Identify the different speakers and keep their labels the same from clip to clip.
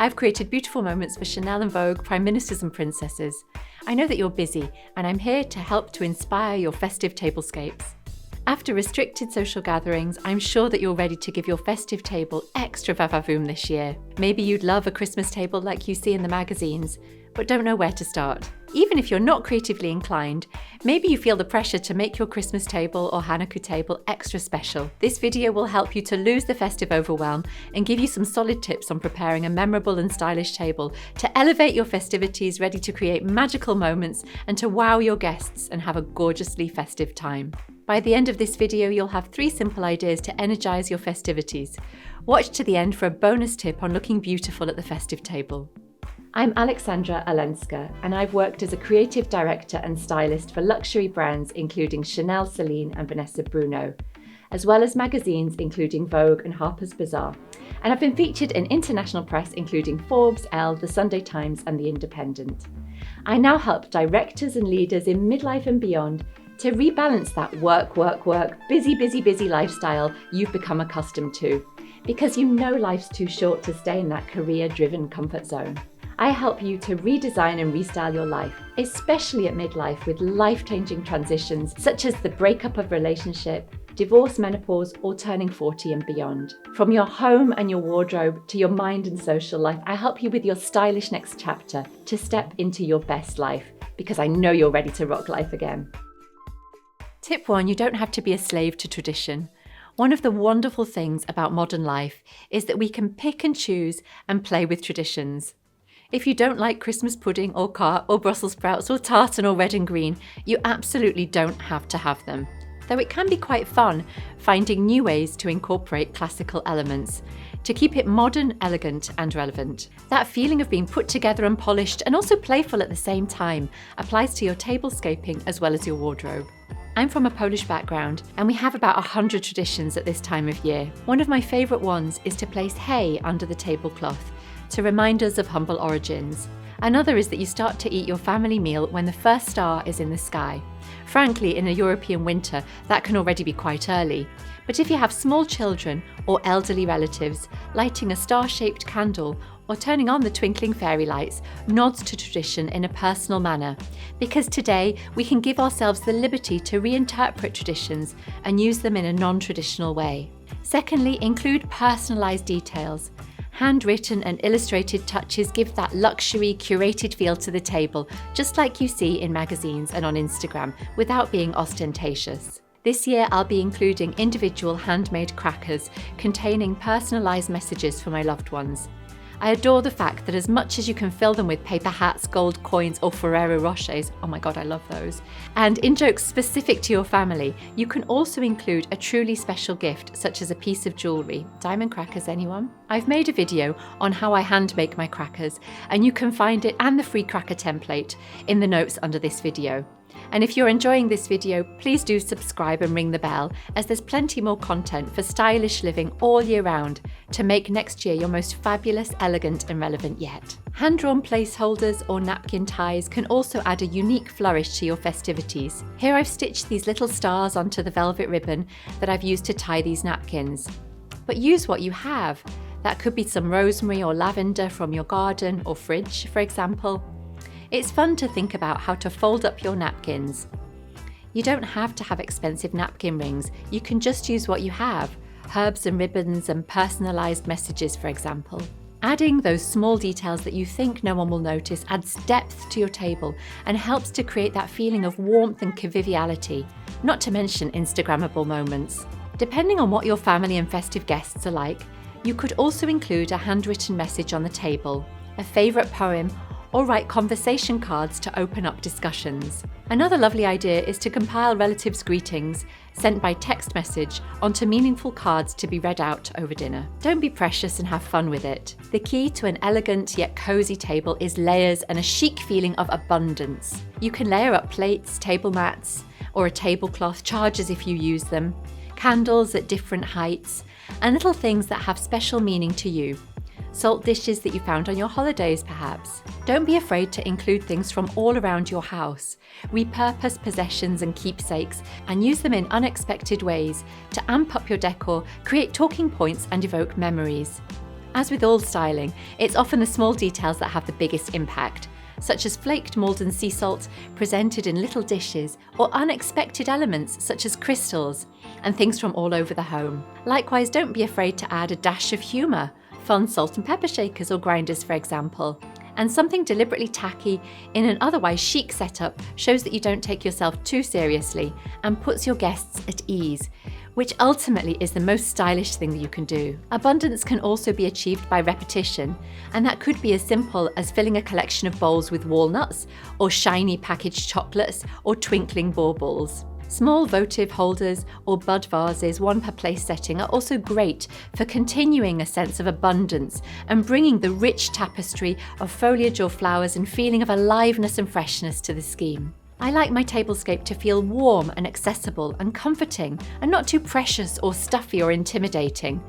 Speaker 1: I've created beautiful moments for Chanel and Vogue, prime ministers and princesses. I know that you're busy, and I'm here to help to inspire your festive tablescapes. After restricted social gatherings, I'm sure that you're ready to give your festive table extra vavavoom this year. Maybe you'd love a Christmas table like you see in the magazines, but don't know where to start. Even if you're not creatively inclined, maybe you feel the pressure to make your Christmas table or Hanukkah table extra special. This video will help you to lose the festive overwhelm and give you some solid tips on preparing a memorable and stylish table to elevate your festivities, ready to create magical moments and to wow your guests and have a gorgeously festive time. By the end of this video, you'll have 3 simple ideas to energize your festivities. Watch to the end for a bonus tip on looking beautiful at the festive table. I'm Alexandra Olenska, and I've worked as a creative director and stylist for luxury brands including Chanel, Celine and Vanessa Bruno, as well as magazines including Vogue and Harper's Bazaar. And I've been featured in international press including Forbes, Elle, The Sunday Times and The Independent. I now help directors and leaders in midlife and beyond to rebalance that work, busy lifestyle you've become accustomed to, because you know life's too short to stay in that career-driven comfort zone. I help you to redesign and restyle your life, especially at midlife with life-changing transitions such as the breakup of relationship, divorce, menopause, or turning 40 and beyond. From your home and your wardrobe to your mind and social life, I help you with your stylish next chapter to step into your best life, because I know you're ready to rock life again. Tip 1, you don't have to be a slave to tradition. One of the wonderful things about modern life is that we can pick and choose and play with traditions. If you don't like Christmas pudding or cart or Brussels sprouts or tartan or red and green, you absolutely don't have to have them. Though it can be quite fun finding new ways to incorporate classical elements to keep it modern, elegant and relevant. That feeling of being put together and polished and also playful at the same time applies to your tablescaping as well as your wardrobe. I'm from a Polish background and we have about 100 traditions at this time of year. One of my favourite ones is to place hay under the tablecloth to remind us of humble origins. Another is that you start to eat your family meal when the first star is in the sky. Frankly, in a European winter, that can already be quite early. But if you have small children or elderly relatives, lighting a star-shaped candle or turning on the twinkling fairy lights nods to tradition in a personal manner, because today we can give ourselves the liberty to reinterpret traditions and use them in a non-traditional way. Secondly, include personalised details. Handwritten and illustrated touches give that luxury, curated feel to the table, just like you see in magazines and on Instagram, without being ostentatious. This year I'll be including individual handmade crackers containing personalised messages for my loved ones. I adore the fact that as much as you can fill them with paper hats, gold coins or Ferrero Rochers, oh my god I love those, and in jokes specific to your family, you can also include a truly special gift such as a piece of jewellery. Diamond crackers, anyone? I've made a video on how I hand make my crackers and you can find it and the free cracker template in the notes under this video. And if you're enjoying this video, please do subscribe and ring the bell, as there's plenty more content for stylish living all year round to make next year your most fabulous, elegant and relevant yet. Hand-drawn placeholders or napkin ties can also add a unique flourish to your festivities. Here I've stitched these little stars onto the velvet ribbon that I've used to tie these napkins. But use what you have. That could be some rosemary or lavender from your garden or fridge, for example. It's fun to think about how to fold up your napkins. You don't have to have expensive napkin rings, you can just use what you have, herbs and ribbons and personalised messages for example. Adding those small details that you think no one will notice adds depth to your table and helps to create that feeling of warmth and conviviality, not to mention Instagrammable moments. Depending on what your family and festive guests are like, you could also include a handwritten message on the table, a favourite poem, or write conversation cards to open up discussions. Another lovely idea is to compile relatives' greetings sent by text message onto meaningful cards to be read out over dinner. Don't be precious and have fun with it. The key to an elegant yet cosy table is layers and a chic feeling of abundance. You can layer up plates, table mats, or a tablecloth, chargers if you use them, candles at different heights, and little things that have special meaning to you. Salt dishes that you found on your holidays perhaps. Don't be afraid to include things from all around your house. Repurpose possessions and keepsakes and use them in unexpected ways to amp up your decor, create talking points and evoke memories. As with all styling, it's often the small details that have the biggest impact, such as flaked Malden sea salt presented in little dishes, or unexpected elements such as crystals and things from all over the home. Likewise, don't be afraid to add a dash of humour, fun salt and pepper shakers or grinders for example. And something deliberately tacky in an otherwise chic setup shows that you don't take yourself too seriously and puts your guests at ease, which ultimately is the most stylish thing that you can do. Abundance can also be achieved by repetition, and that could be as simple as filling a collection of bowls with walnuts, or shiny packaged chocolates, or twinkling baubles. Small votive holders or bud vases, one per place setting, are also great for continuing a sense of abundance and bringing the rich tapestry of foliage or flowers and feeling of aliveness and freshness to the scheme. I like my tablescape to feel warm and accessible and comforting and not too precious or stuffy or intimidating.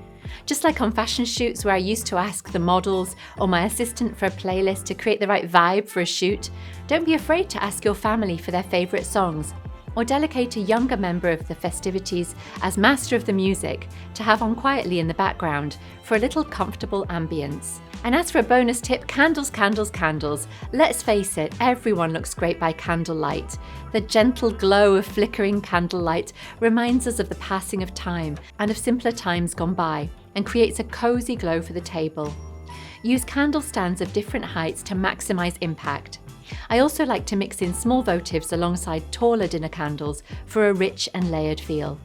Speaker 1: Just like on fashion shoots where I used to ask the models or my assistant for a playlist to create the right vibe for a shoot, don't be afraid to ask your family for their favourite songs, or delegate a younger member of the festivities as master of the music to have on quietly in the background for a little comfortable ambience. And as for a bonus tip, candles, candles, candles. Let's face it, everyone looks great by candlelight. The gentle glow of flickering candlelight reminds us of the passing of time and of simpler times gone by, and creates a cosy glow for the table. Use candle stands of different heights to maximise impact. I also like to mix in small votives alongside taller dinner candles for a rich and layered feel.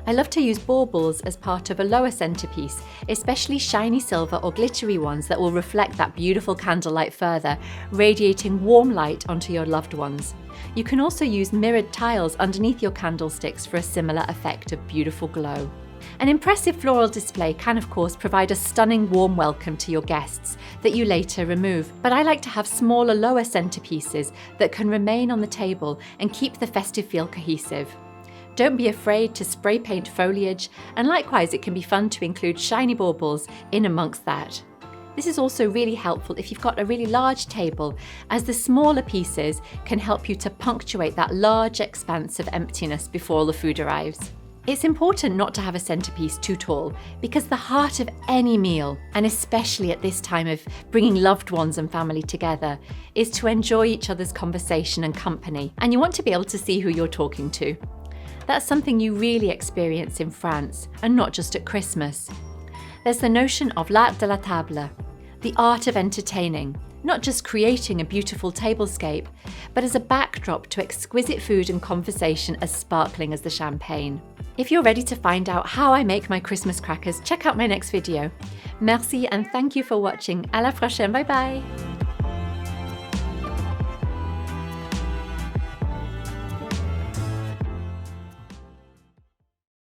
Speaker 1: I love to use baubles as part of a lower centerpiece, especially shiny silver or glittery ones that will reflect that beautiful candlelight further, radiating warm light onto your loved ones. You can also use mirrored tiles underneath your candlesticks for a similar effect of beautiful glow. An impressive floral display can of course provide a stunning warm welcome to your guests that you later remove, but I like to have smaller lower centerpieces that can remain on the table and keep the festive feel cohesive. Don't be afraid to spray paint foliage, and likewise it can be fun to include shiny baubles in amongst that. This is also really helpful if you've got a really large table, as the smaller pieces can help you to punctuate that large expanse of emptiness before the food arrives. It's important not to have a centerpiece too tall, because the heart of any meal, and especially at this time of bringing loved ones and family together, is to enjoy each other's conversation and company, and you want to be able to see who you're talking to. That's something you really experience in France, and not just at Christmas. There's the notion of l'art de la table, the art of entertaining, not just creating a beautiful tablescape, but as a backdrop to exquisite food and conversation as sparkling as the champagne. If you're ready to find out how I make my Christmas crackers, check out my next video. Merci and thank you for watching. À la prochaine, bye bye!